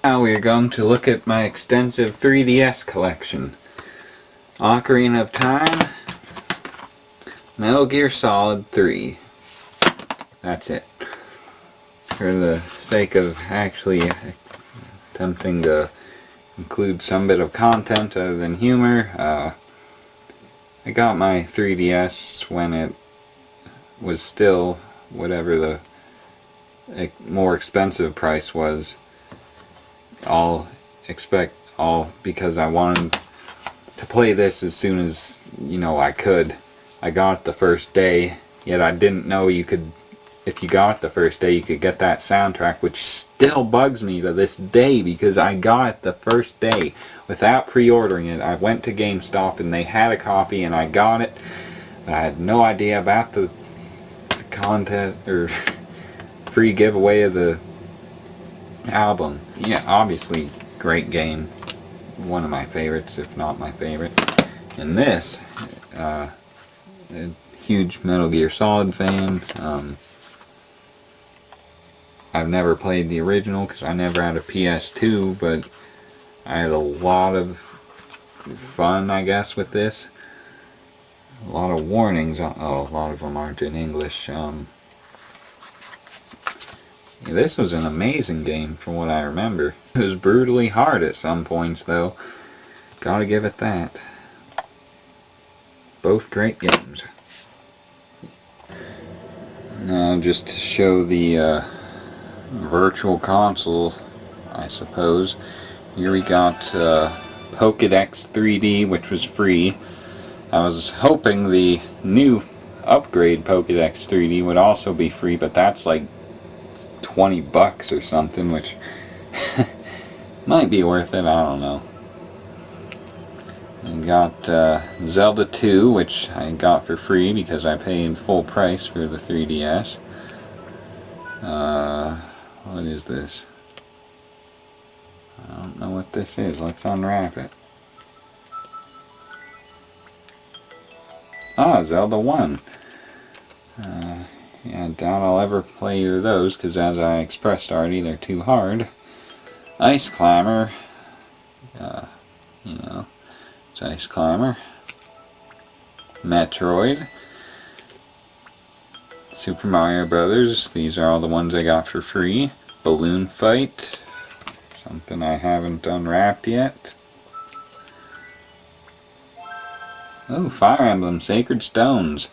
Now we are going to look at my extensive 3DS collection. Ocarina of Time, Metal Gear Solid 3. That's it. For the sake of actually attempting to include some bit of content other than humor, I got my 3DS when it was still whatever the more expensive price was. All because I wanted to play this as soon as, I could. I got it the first day, yet I didn't know you could, if you got it the first day, you could get that soundtrack, which still bugs me to this day because I got it the first day without pre-ordering it. I went to GameStop and they had a copy and I got it, but I had no idea about the content or free giveaway of the album. Yeah, obviously great game, one of my favorites, if not my favorite. And this, a huge Metal Gear Solid fan. I've never played the original because I never had a PS2, but I had a lot of fun, I guess, with this. A lot of warnings. Oh, a lot of them aren't in English. This was an amazing game from what I remember. It was brutally hard at some points though. Gotta give it that. Both great games. Now just to show the virtual console, I suppose. Here we got Pokédex 3D, which was free. I was hoping the new upgrade Pokédex 3D would also be free, but that's like $20 or something, which might be worth it, I don't know. I got Zelda 2, which I got for free because I paid full price for the 3DS. What is this? I don't know what this is. Let's unwrap it. Ah, Zelda 1. Yeah, I doubt I'll ever play either of those because, as I expressed already, they're too hard. Ice Climber. It's Ice Climber. Metroid. Super Mario Brothers. These are all the ones I got for free. Balloon Fight. Something I haven't unwrapped yet. Oh, Fire Emblem Sacred Stones.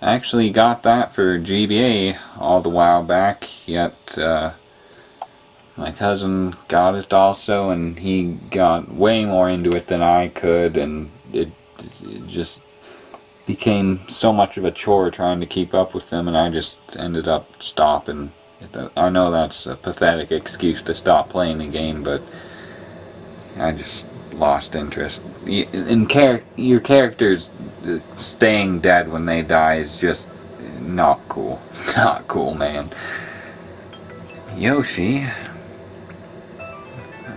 I actually got that for GBA all the while back, yet my cousin got it also, and he got way more into it than I could, and it just became so much of a chore trying to keep up with them, and I just ended up stopping. I know that's a pathetic excuse to stop playing the game, but I just lost interest. Your characters staying dead when they die is just not cool. Not cool, man. Yoshi.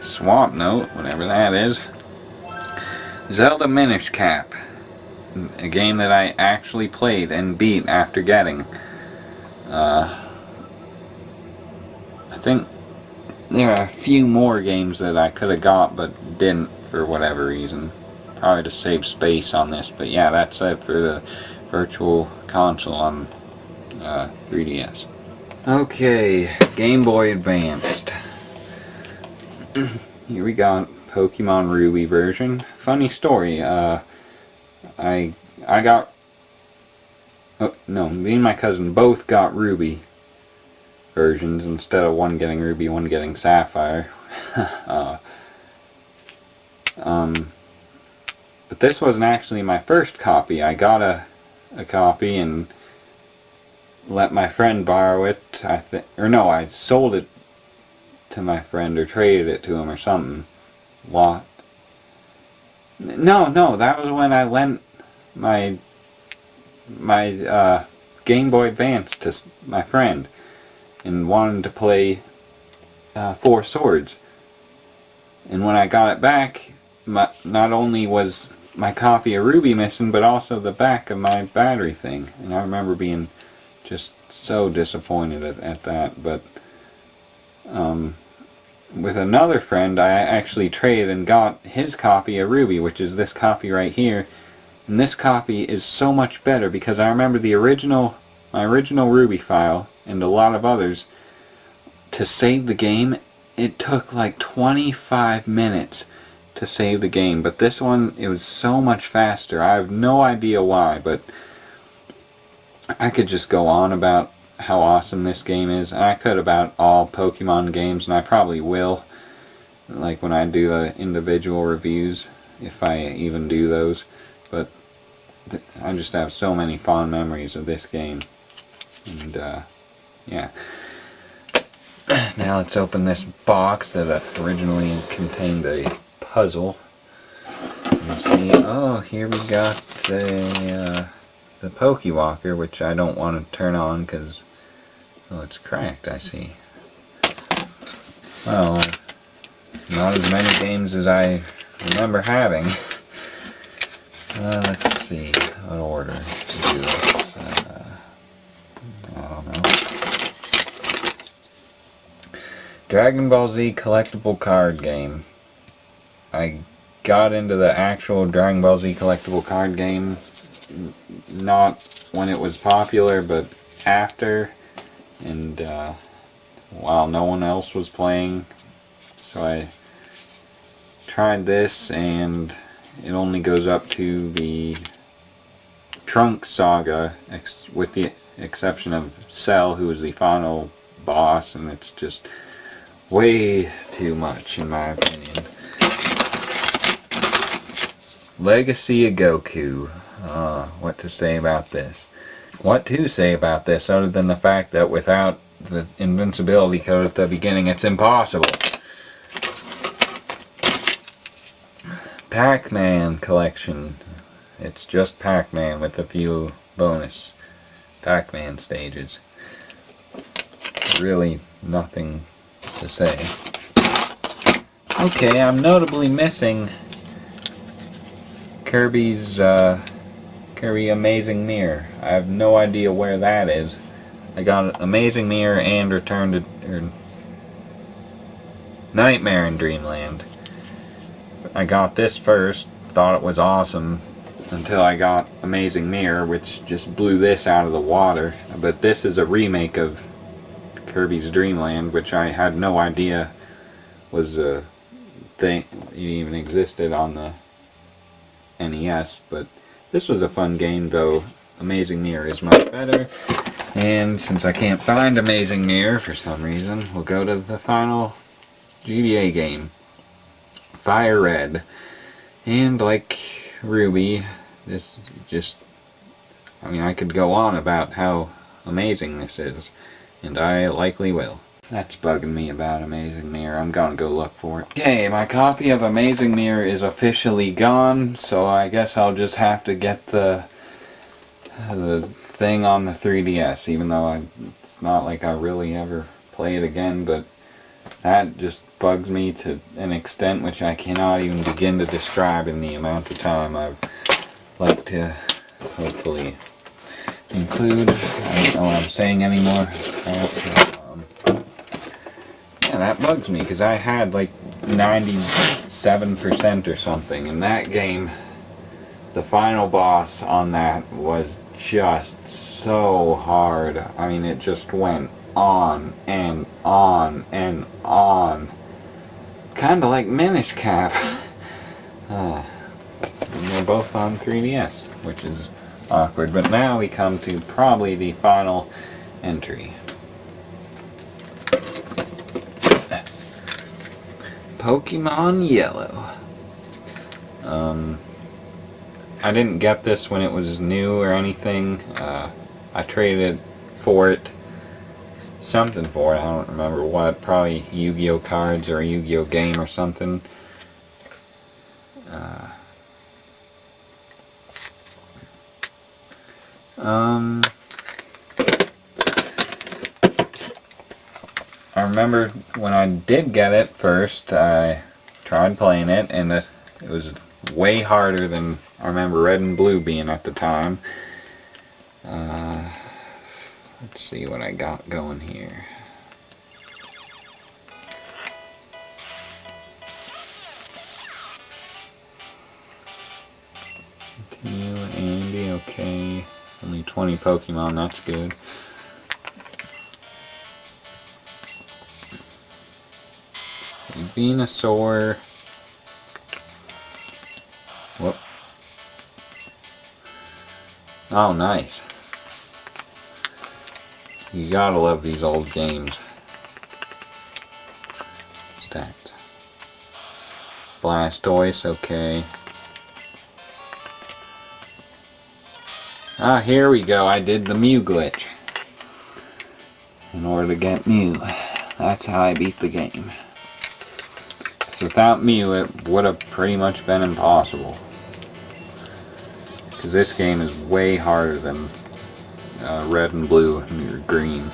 Swamp Note, whatever that is. Zelda Minish Cap. A game that I actually played and beat after getting. I think there are a few more games that I could have got but didn't for whatever reason. Probably to save space on this, but yeah, that's it for the virtual console on 3DS. Okay, Game Boy Advanced. Here we got Pokemon Ruby version. Funny story, I got, oh no, me and my cousin both got Ruby versions instead of one getting Ruby, one getting Sapphire. But this wasn't actually my first copy. I got a copy and let my friend borrow it. I sold it to my friend or traded it to him or something. What? No, that was when I lent my Game Boy Advance to my friend and wanted to play Four Swords. And when I got it back, not only was my copy of Ruby missing, but also the back of my battery thing. And I remember being just so disappointed at that. But with another friend, I actually traded and got his copy of Ruby, which is this copy right here. And this copy is so much better because I remember my original Ruby file and a lot of others, to save the game, it took like 25 minutes to save the game. But this one, it was so much faster. I have no idea why, but I could just go on about how awesome this game is. And I could about all Pokemon games, and I probably will, like when I do individual reviews, if I even do those. But I just have so many fond memories of this game. And yeah. Now let's open this box that originally contained a puzzle. You see, oh, here we got the Pokewalker, which I don't want to turn on because, oh, it's cracked, I see. Well, not as many games as I remember having. Let's see what order to do this. I don't know. Dragon Ball Z collectible card game. I got into the actual Dragon Ball Z collectible card game not when it was popular, but after, and while no one else was playing. So I tried this, and it only goes up to the Trunks saga, with the exception of Cell, who is the final boss, and it's just way too much in my opinion. Legacy of Goku. What to say about this? What to say about this other than the fact that without the invincibility code at the beginning, it's impossible. Pac-Man collection. It's just Pac-Man with a few bonus Pac-Man stages. Really nothing to say. Okay, I'm notably missing Kirby's Kirby Amazing Mirror. I have no idea where that is. I got Amazing Mirror and Return to Nightmare in Dreamland. I got this first, thought it was awesome, until I got Amazing Mirror, which just blew this out of the water. But this is a remake of Kirby's Dream Land, which I had no idea was a thing, even existed on the NES. But this was a fun game, though Amazing Mirror is much better. And since I can't find Amazing Mirror for some reason, we'll go to the final GBA game, Fire Red. And like Ruby, this just, I mean, I could go on about how amazing this is, and I likely will. That's bugging me about Amazing Mirror. I'm gonna go look for it. Okay, my copy of Amazing Mirror is officially gone, so I guess I'll just have to get the thing on the 3DS, even though it's not like I really ever play it again, but that just bugs me to an extent which I cannot even begin to describe in the amount of time I've like to hopefully include. I don't know what I'm saying anymore. Yeah, that bugs me because I had like 97% or something, and that game, the final boss on that was just so hard. I mean, it just went on and on and on. Kind of like Minish Cap. And they're both on 3DS, which is awkward. But now we come to probably the final entry. Pokemon Yellow. I didn't get this when it was new or anything. I traded for it. Something for it, I don't remember what. Probably Yu-Gi-Oh cards or a Yu-Gi-Oh game or something. I remember when I did get it first, I tried playing it, and it was way harder than I remember Red and Blue being at the time. Let's see what I got going here. You, Andy, okay. Only 20 Pokemon, that's good. A Venusaur. Whoop. Oh, nice. You gotta love these old games. Stats. Blastoise, okay. Ah, here we go. I did the Mew glitch. In order to get Mew. That's how I beat the game. So without Mew, it would have pretty much been impossible. Because this game is way harder than red and blue and green.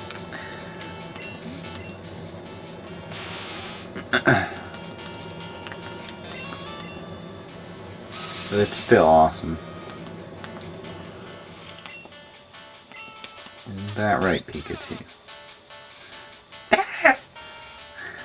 But it's still awesome. Isn't that right, Pikachu?